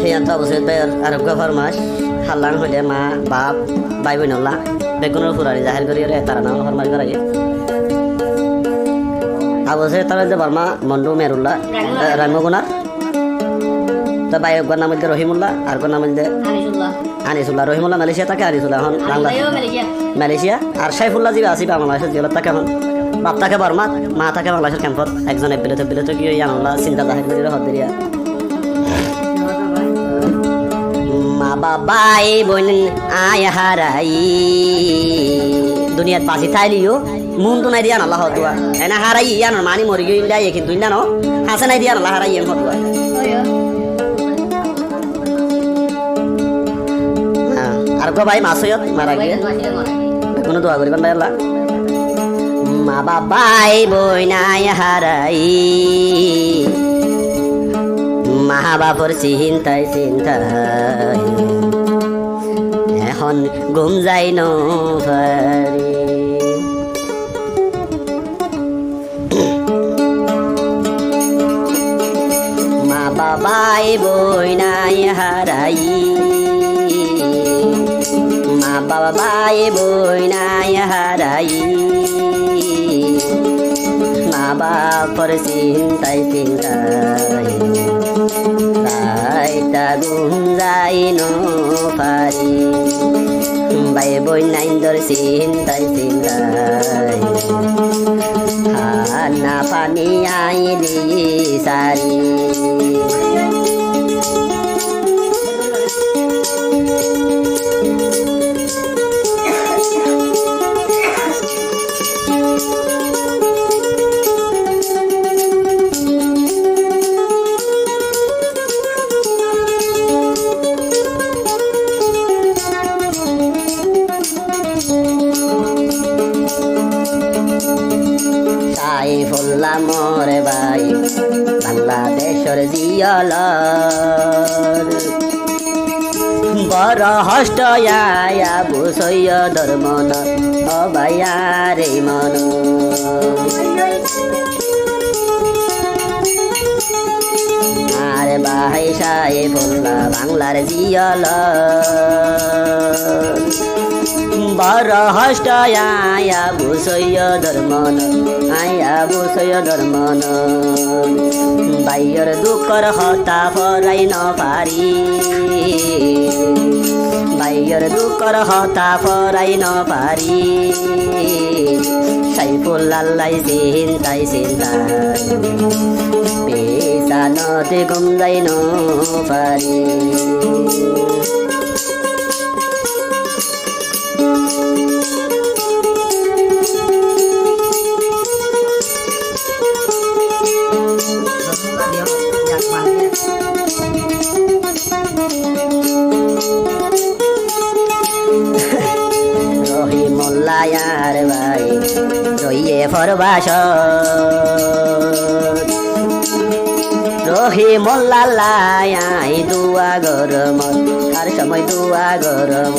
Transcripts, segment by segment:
Hiyan ta bose ber arab ka farmash halang hole ma bap bai bai nolla bekono furari zahir kori re tara na farmash karaye abose tara de barma mondu merulla rangogunar ta bai gor namal de Rohimullah ar gor namal de Anisullah Rohimullah Malaysia take Anisullah hon Malaysia আর সাইফুল্লাহ জিবা আসি বাংলাদেশের জেলার তাকে হন বাপ তাকে বর্মা মা তাকে বাংলাদেশের ক্যাম্পত একজন বিলেতে কি আনলা চিন্তা জাহির করিলে হদিয়া মা বাবাই বোন আয় হারাই দুনিয়াত বাঁচি থাইলিও মন তো নাই দিয়া আল্লাহ হতুয়া এনা হারাই ইয়ান মানি মরি গই ইন্ডিয়া কিন্তু ইন্ডিয়া ন হাসে নাই দিয়া আল্লাহ হারাই এম হতুয়া আর গো ভাই মাসয়ত মারা গিয়ে কোনো দোয়া করিবেন ভাই আল্লাহ মা বাবাই বইনাই হারাই মা বাপর চিন্তায় এখন ঘুম যাই নারি মা বাবাই বইনাই হারাই মা বাবাই বইনাই হারাই মা বাপর চিন্তায় রাইতা ঘুম যাই নারি বাই বইনাইন্দর চিন্তায় খানা পানি আইলি সারি সাইফুল্লাহ মোরে ভাই বাংলাদেশের জিয়ালার বড় হষ্ট আবু সৈয়দর মন অবায়ারে মন আরে ভাই সাইফুল্লাহ বাংলার জিয়ালার বড় হষ্ট আবু সৈয়দর মন আবু সৈয়দর মন বাইয়ের দুঃখর হতা ফরাই ন পারি বাইয়ের দুঃখর হতা ফরাই ন পারি সাইফুল্লাহ চিন্তায় পেশানতে ঘুম যাই ন পারি Rohimullah yar bhai roiye forbash Rohimullah লাই দুয়া গরম আর সময় দুয়া গরম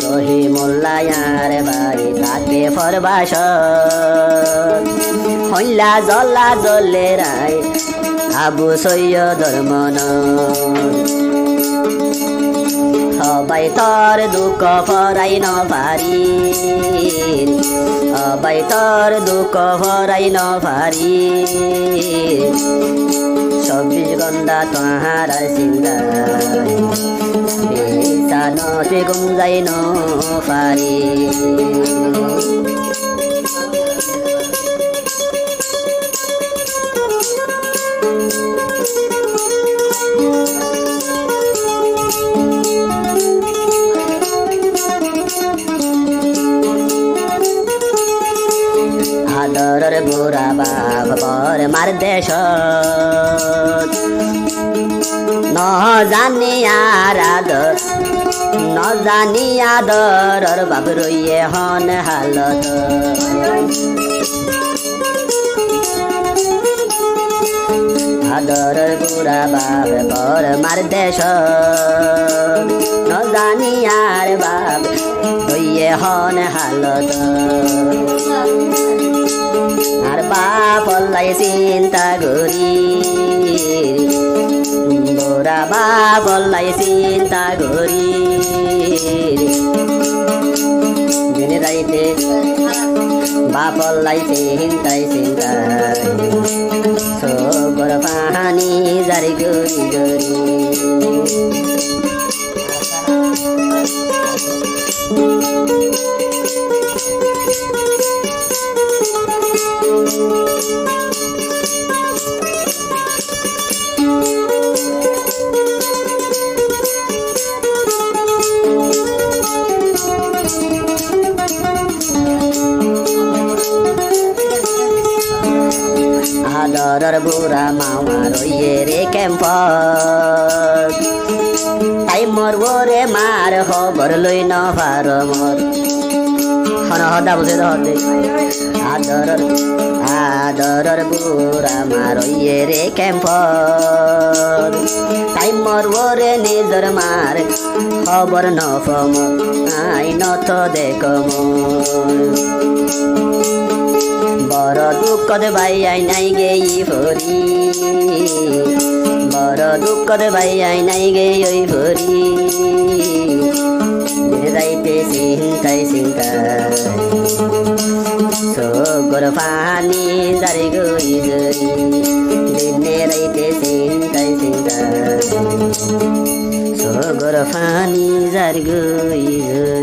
Rohimullah yar bhai তাকে ফরবাস হইলা জল্লা জলে রাই আবু সৈয়দর মন সবাই তোর দুঃখ ফরাই ন পারি সবাই তোর দুঃখ ফরাই ন পারি 24 ঘন্টা তোমার চিন্তায় বেসানতে ঘুম যাই ন পারি আদরের বুড়া বাপ পর মার দেশ ন জানি আর আদর ন জানি আদরের বাপ রইয়ে হন হালত আদরের বুড়া বাপ পর মার দেশ ন জানি আর বাপ রইয়ে হন হালত আর বাপ বলাই চিন্তা করি বুড়া বা বলাই চিন্তা করি দিনে রাইতে বাপলাই চিন্তাই চিন্তাই সবর পানি জারি গরি গরি আদরের বুড়া মামা রইয়ে রে ক্যাম্পত তাই মরব রে মার খবর লই ন পার মর হন হদা বুঝে হদে আদরের বুড়া মা রইয়ে রে ক্যাম্পত তাই মরব রে নিজর মার খবর ন পমর আই নত দেখ বড় দুঃখত ভাই আই নাই গেই ভরি বড় দুঃখত ভাই আই নাই গে ওই ভরি যাইতে চিন্তাই চিন্তাই সগর পানি জারি গই জরি দিনে রাইতে চিন্তাই চিন্তাই সগর পানি জারি গই জরি